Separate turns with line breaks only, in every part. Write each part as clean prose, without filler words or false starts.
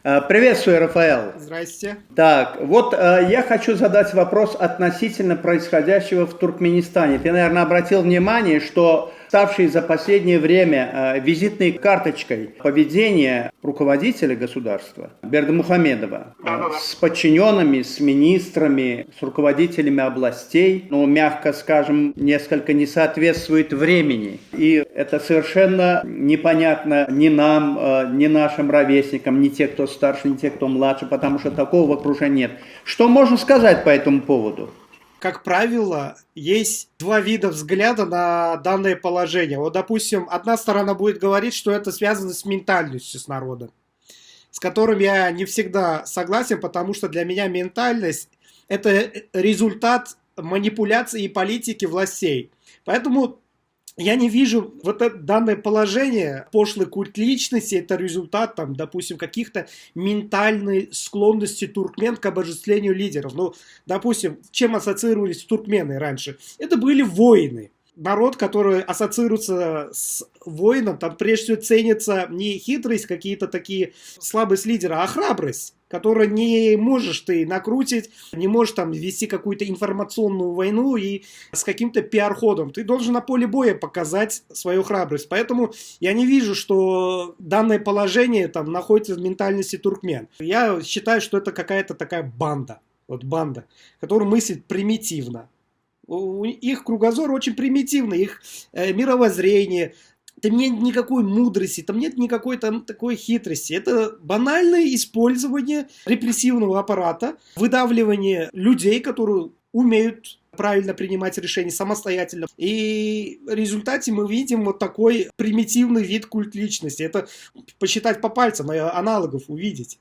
Приветствую, Рафаэл.
Здрасте.
Так, вот я хочу задать вопрос относительно происходящего в Туркменистане. Ты, наверное, обратил внимание, что ставшей за последнее время визитной карточкой поведения руководителя государства Бердымухамедова с подчиненными, с министрами, с руководителями областей, ну, мягко скажем, несколько не соответствует времени. И это совершенно непонятно ни нам, ни нашим ровесникам, ни те, кто старше, ни те, кто младше, потому что такого в окружении нет. Что можно сказать по этому поводу?
Как правило, есть два вида взгляда на данное положение. Вот, допустим, одна сторона будет говорить, что это связано с ментальностью с народом, с которым я не всегда согласен, потому что для меня ментальность – это результат манипуляции и политики властей. Поэтому я не вижу вот это данное положение, пошлый культ личности, это результат, там, допустим, каких-то ментальной склонности туркмен к обожествлению лидеров. Ну, допустим, чем ассоциировались туркмены раньше? Это были воины. Народ, который ассоциируется с воином, там прежде всего ценится не хитрость, какие-то такие слабость лидера, а храбрость, которую не можешь ты накрутить, не можешь там вести какую-то информационную войну и с каким-то пиар-ходом. Ты должен на поле боя показать свою храбрость. Поэтому я не вижу, что данное положение там находится в ментальности туркмен. Я считаю, что это какая-то такая банда, вот банда, которая мыслит примитивно. Их кругозор очень примитивный, их мировоззрение. Там нет никакой мудрости, там нет никакой там такой хитрости. Это банальное использование репрессивного аппарата, выдавливание людей, которые умеют правильно принимать решения самостоятельно. И в результате мы видим вот такой примитивный вид культ личности. Это посчитать по пальцам, аналогов увидеть.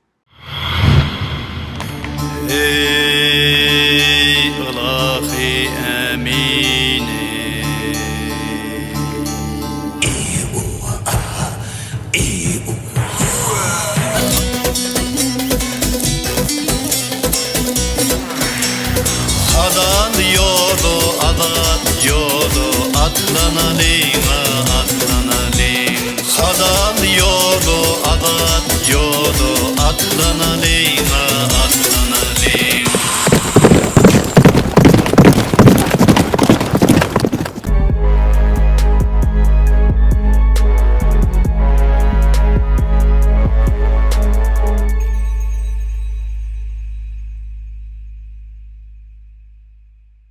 Adan yodo, atlanalina